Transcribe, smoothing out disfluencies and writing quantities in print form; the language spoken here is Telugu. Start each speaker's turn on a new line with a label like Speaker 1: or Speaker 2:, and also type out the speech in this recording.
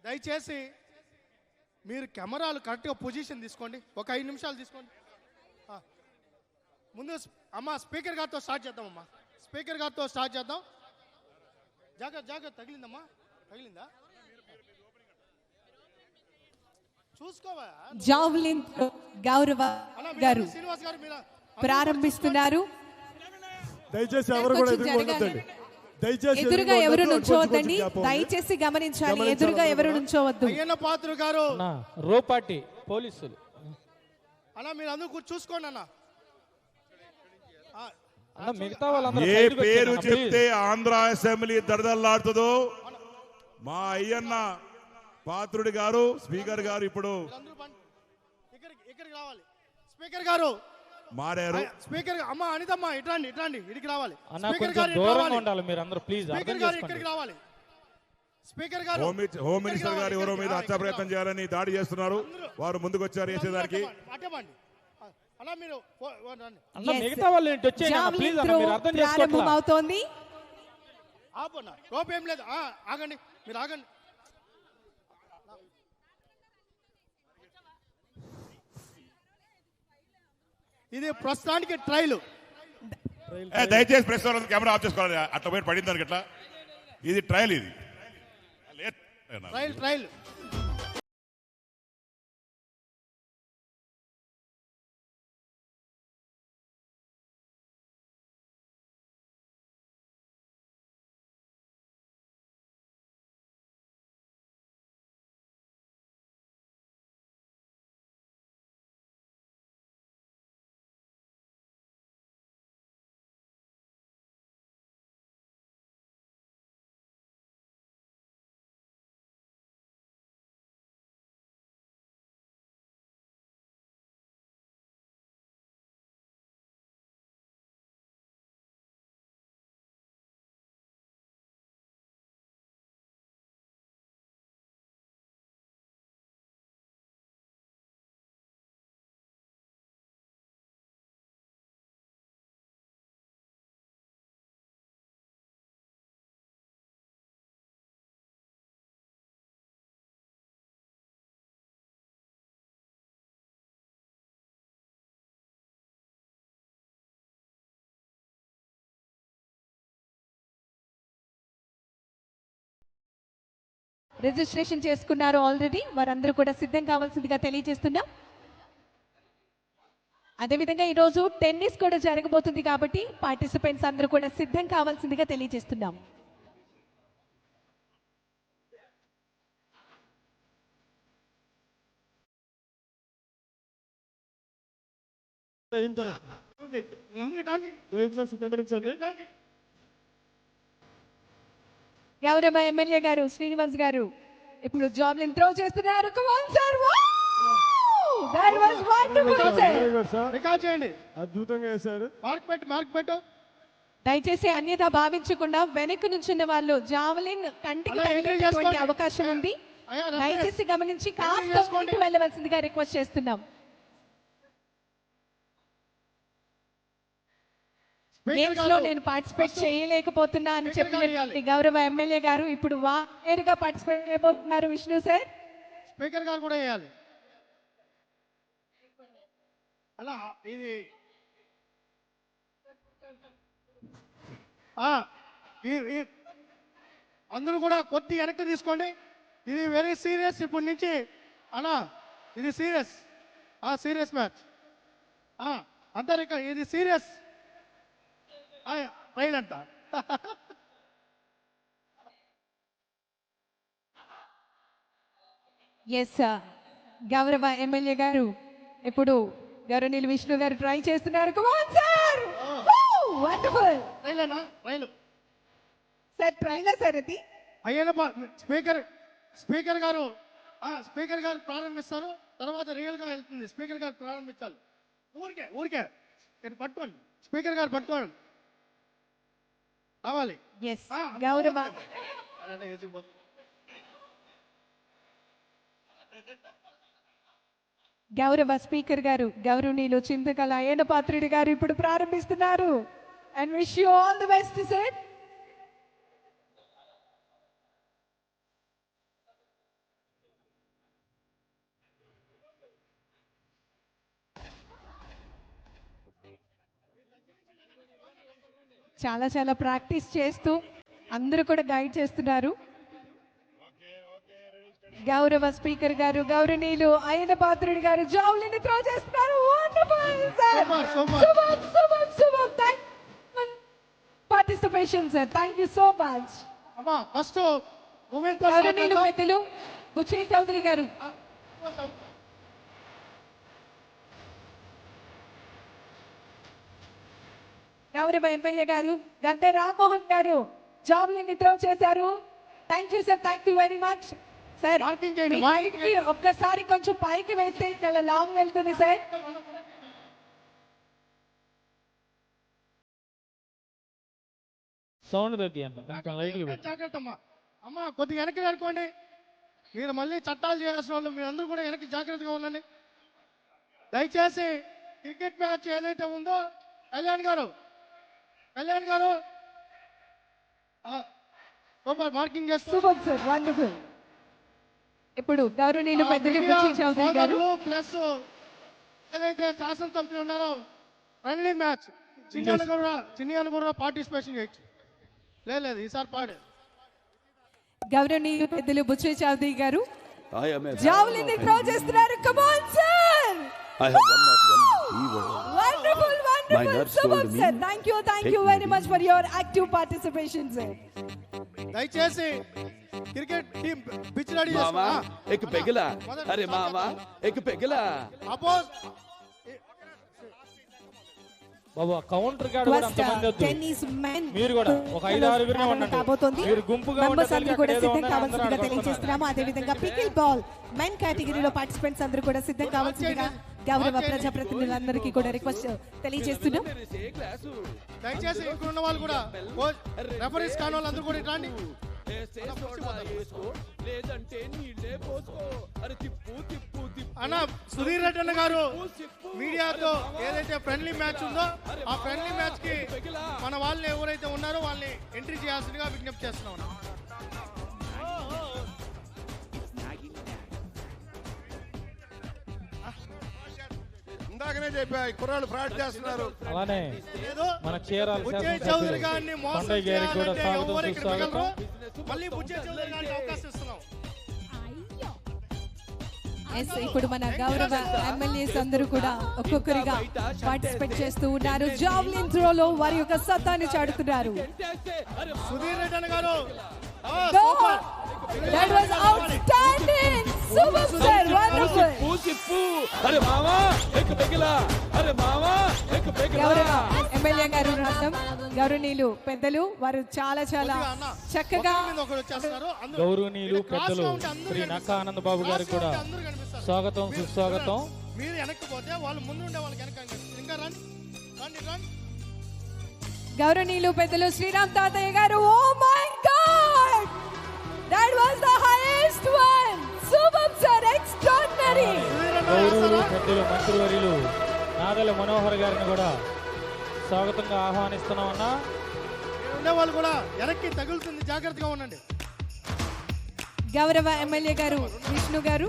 Speaker 1: దయచేసి మీరు కెమెరాలు కరెక్ట్గా పొజిషన్ తీసుకోండి. ఒక 5 నిమిషాలు తీసుకోండి. ముందు అమ్మ స్పీకర్ గారితో స్టార్ట్ చేద్దాం. అమ్మా స్పీకర్ గారితో స్టార్ట్ చేద్దాం. జాగ్రత్త తగిలిందమ్మా, తగిలిందా చూసుకోవా.
Speaker 2: జావ్లిన్ గౌరవ గారు
Speaker 1: శ్రీనివాస్ గారు మీరు
Speaker 2: ప్రారంభిస్తున్నారు.
Speaker 3: దయచేసి ఎవరు కూడా
Speaker 2: ఎదురుగా ఎవరు నుంచోవద్దండి, దయచేసి గమనించాలి. ఎదురుగా ఎవరు నుంచోవద్దు.
Speaker 1: అయ్యన్న పాత్ర గారు
Speaker 4: రోపాటి పోలీసులు
Speaker 1: అలా మీరు అందరూ చూసుకోండి అన్న.
Speaker 4: మిగతా వాళ్ళందరూ
Speaker 5: ఏ పేరు చెప్తే ఆంధ్ర అసెంబ్లీ దడదల్లాడుతుందో మా అయ్యన్న పాత్రుడి గారు స్పీకర్ గారు ఇప్పుడు
Speaker 1: ఇక్కడికి రావాలి. స్పీకర్ గారు
Speaker 5: మారారు.
Speaker 1: స్పీకర్ అమ్మ అనితమ్మ ఇట్లాండి ఇక్కడికి రావాలి.
Speaker 4: స్పీకర్ గారు దూరంగా ఉండాలి. మీరు అందరూ ప్లీజ్
Speaker 1: స్పీకర్ గారు ఇక్కడికి రావాలి. స్పీకర్ గారు
Speaker 5: హోమ్ మినిస్టర్ గారు ఎవరో మీద హత్యా ప్రయత్నం చేయాలని దాడి చేస్తున్నారు. వారు ముందుకు వచ్చారు వేసేదానికి.
Speaker 1: అలా మీరు
Speaker 4: మిగతా వాళ్ళు ఏంటి వచ్చేయండి ప్లీజ్ అన్న, మీరు అర్థం చేసుకోండి.
Speaker 2: అవుతోంది.
Speaker 1: ఆపన్నా రోప్ ఏం లేదు. ఆగండి, మీరు ఆగండి. ఇది ప్రస్తుతానికి ట్రైల్.
Speaker 5: దయచేసి ప్రెస్ కెమెరా ఆఫ్ చేసుకోవాలి. అట్లా పోయి పడింది దానికి ఎట్లా. ఇది ట్రయల్. ఇది
Speaker 1: ట్రైల్.
Speaker 2: రిజిస్ట్రేషన్ చేసుకున్నారు ఆల్రెడీ, వారందరూ కూడా సిద్ధం కావాల్సిందిగా తెలియజేస్తున్నాం. అదేవిధంగా ఈరోజు టెన్నిస్ కూడా జరగబోతుంది కాబట్టి పార్టిసిపెంట్స్ అందరూ కూడా సిద్ధం కావాల్సిందిగా తెలియజేస్తున్నాం. గౌరవ ఎమ్మెల్యే గారు శ్రీనివాస్ గారు ఇప్పుడు జావ్లిన్ త్రో చేస్తున్నారు.
Speaker 3: అద్భుతంగా వేశారు.
Speaker 1: మార్క్ పెట్టు.
Speaker 2: దయచేసి అన్యత భావించకుండా వెనక్కి నుంచున్న వాళ్ళు జావ్లిన్ కంటికి తగిలేటువంటి అవకాశం ఉంది. దయచేసి గమనించి కాస్త ముందుకు వెళ్ళవలసిందిగా రిక్వెస్ట్ చేస్తున్నాం. గేమ్స్ లో నేను పార్టిసిపేట్ చేయలేకపోతున్నా అని చెప్పిన గౌరవ ఎమ్మెల్యే గారు ఇప్పుడు నేరుగా పార్టిసిపేట్ చేయబోతున్నారు. విష్ణు సార్
Speaker 1: స్పీకర్ గారు కూడా వేయాలి. అలా ఇది అందరూ కూడా కొద్ది వెనక్కి తీసుకోండి. ఇది వెరీ సీరియస్. ఇప్పటి నుంచి అలా ఇది సీరియస్. సీరియస్ మ్యాచ్ అందరు ఇక్కడ. ఇది సీరియస్ రైల్ అంట.
Speaker 2: ఎస్ గౌరవ ఎమ్మెల్యే గారు ఇప్పుడు గౌరవనీయులు విష్ణు గారు ట్రై చేస్తున్నారు. సార్ ట్రైలర్ సార్ అది.
Speaker 1: అయ్యన్న స్పీకర్ గారు ప్రారంభిస్తారు. తర్వాత రియల్ గా వెళ్తుంది. స్పీకర్ గారు ప్రారంభించాలి. ఊరికే పట్టుకోండి. స్పీకర్ గారు పట్టుకోండి రావాలి.
Speaker 2: గౌరవ గౌరవ స్పీకర్ గారు గౌరవనీయులు చింతకల అయ్యన్న పాత్రుడి గారు ఇప్పుడు ప్రారంభిస్తున్నారు. And wish you all the best sir. చాలా చాలా ప్రాక్టీస్ చేస్తూ అందరూ కూడా గైడ్ చేస్తున్నారు. గౌరవ స్పీకర్ గారు గౌరవనీయులు అయ్యన్న పాత్రుడు గారు జావ్లిన్ త్రో చేస్తున్నారు. Wonderful sir, super participation sir, thank you so much.
Speaker 1: అమ్మా ఫస్ట్
Speaker 2: గౌరవనీయులు పెద్దలు బుచ్చి చౌదరి గారు, గౌరవ ఎమ్మెల్యే గారు గంటే రామ్మోహన్ గారు జావ్లిన్ త్రో చేశారు. Thank you sir, thank you very much sir.
Speaker 1: Marking చేయండి.
Speaker 2: మైక్కి ఒక్కసారి కొంచెం పైకి వేస్తే చాలా లాంగ్ వెళ్తుంది సార్.
Speaker 4: సౌండ్ తగ్గియండి కొంచెం లైట్గా పెట్టు.
Speaker 1: జాగ్రత్త అమ్మా. అమ్మా కొద్దిగా వెనక్కి అనుకోండి. మీరు మళ్ళీ చట్టాలు చేయాల్సిన వాళ్ళు మీరందరూ కూడా వెనక్కి జాగ్రత్తగా ఉండండి. దయచేసి క్రికెట్ మ్యాచ్ ఏదైతే ఉందో కళ్యాణ్ గారు సూపర్ మార్కింగ్ చేస్తూ
Speaker 2: సూపర్ సార్, వండర్ఫుల్. ఇప్పుడు గౌరవనీయులు పెద్దలు బుచ్చి చౌదరి గారు
Speaker 1: ప్లస్ ఏదైతే శాసనసభ్యులు ఉన్నారో ఫ్రెండ్లీ మ్యాచ్ చిన్న కూడా పార్టిసిపేషన్ చేయొచ్చు. లేదు ఈసారి పాడు.
Speaker 2: గౌరవనీయులు పెద్దలు బుచ్చి చౌదరి గారు
Speaker 6: I am a
Speaker 2: javelin throw చేస్తున్నారు. Come on sir,
Speaker 6: I have one not one fever.
Speaker 2: Wonderful
Speaker 6: My
Speaker 2: wonderful
Speaker 6: nurse
Speaker 2: super
Speaker 6: told me,
Speaker 2: sir. Thank you
Speaker 6: take
Speaker 2: very
Speaker 6: me
Speaker 2: much for your active participation sir.
Speaker 1: దయచేసి క్రికెట్ టీం పిచ్ రెడీ
Speaker 6: मामा एक पेगला अरे मामा एक पेगला
Speaker 1: అపోజ్
Speaker 4: బాబు కౌంటర్ గార్డ్ కూడా అంతమంది వద్దు.
Speaker 2: టెన్నిస్ మెన్
Speaker 4: మీరు కూడా ఒక 5-6 ఉండండి.
Speaker 2: కాబోతోంది.
Speaker 4: మీరు గుంపుగా
Speaker 2: మెంబర్స్ అందరూ కూడా
Speaker 4: ఉండేది
Speaker 2: సిద్ధం కావాల్సిందిగా తెలియజేస్తున్నాము. అదే విధంగా పికిల్ బాల్ మెన్ కేటగిరీలో పార్టిసిపెంట్స్ అందరూ కూడా సిద్ధం కావాల్సిందిగా గౌరవ ప్రజాప్రతినిధులందరికీ కూడా రిక్వెస్ట్ తెలియజేస్తున్నాం.
Speaker 1: దయచేసి ఇక్కడ ఉన్న వాళ్ళు కూడా రెఫరీస్ కాని వాళ్ళు అందరూ కూడా ఇట్లా రండి.
Speaker 6: లేదంటే నీళ్ళే పోసుకో అరే తిప్పు తిప్పు తిప్పు
Speaker 1: అన్న సుధీర్ రెడ్డి అన్న గారు మీడియాతో ఏదైతే ఫ్రెండ్లీ మ్యాచ్ ఉందో ఆ ఫ్రెండ్లీ మ్యాచ్ కి మన వాళ్ళు ఎవరైతే ఉన్నారో వాళ్ళని ఎంట్రీ చేయాల్సిందిగా విజ్ఞప్తి చేస్తున్నాం అన్న.
Speaker 3: ఇందాకనే చెప్పా ఈ కుర్రాళ్ళు ఫ్రాడ్ చేస్తున్నారు.
Speaker 4: అలానే
Speaker 1: ఏదో
Speaker 4: మన చీరాల
Speaker 1: బుచ్చయ్య చౌదరి గారిని మోసం
Speaker 4: కొండయ్య గారికి కూడా
Speaker 1: చేయాలంటే
Speaker 4: స్వాగతం
Speaker 1: ఎవరు ఇక్కడ
Speaker 4: సుస్వాగతం.
Speaker 1: మిగలరు. మళ్ళీ బుచ్చయ్య చౌదరి గారికి అవకాశం ఇస్తున్నాం.
Speaker 2: ఎస్, ఇప్పుడు మన గౌరవ ఎమ్మెల్యేస్ అందరూ కూడా ఒక్కొక్కరిగా పార్టిసిపేట్ చేస్తూ ఉన్నారు. జావ్లిన్ త్రోలో వారి యొక్క సత్తాన్ని చాటుతున్నారు.
Speaker 1: సుధీర్ రెడ్డి అన్న గారు
Speaker 2: Go! That was outstanding! Super sir, wonderful!
Speaker 6: తిప్పు అరే మామా एक पेगला అరే మామా एक पेगला
Speaker 2: గౌరవ ఎమ్మెల్యే గారు రత్నం గౌరవనీయులు పెద్దలు వారు చాలా చాలా చక్కగా
Speaker 1: ఒకరి మీద ఒకరు వచ్చేస్తున్నారు. అందరూ
Speaker 4: గౌరవనీయులు
Speaker 1: ఇది క్రాస్గా
Speaker 4: పెద్దలు
Speaker 1: ఉంటే అందరూ
Speaker 4: శ్రీ
Speaker 1: కనిపిస్తారు.
Speaker 4: నక్కా ఆనంద్ బాబు గారికి కూడా
Speaker 1: క్రాస్గా ఉంటే అందరూ కనిపిస్తారు.
Speaker 4: స్వాగతం
Speaker 1: మీరు
Speaker 4: సుస్వాగతం.
Speaker 1: మీరు వెనక్కి పోతే వాళ్ళు ముందు ఉండే వాళ్ళకి వెనక కనిపిస్తారు. ఇంకా రండి.
Speaker 2: గౌరవనీయులు పెద్దలు శ్రీరామ్ తాతయ్య గారు. Oh my god, that was the highest one. Super sir, extraordinary.
Speaker 4: గౌరవులు పెద్దలు మంత్రివర్యులు నాదల మనోహర్ గారిని కూడా స్వాగతంగా ఆహ్వానిస్తున్నామన్నా.
Speaker 1: ఉండే వాళ్ళు కూడా వెనక్కి తగులుతుంది, జాగ్రత్తగా ఉండండి.
Speaker 2: గౌరవ ఎమ్మెల్యే గారు విష్ణు గారు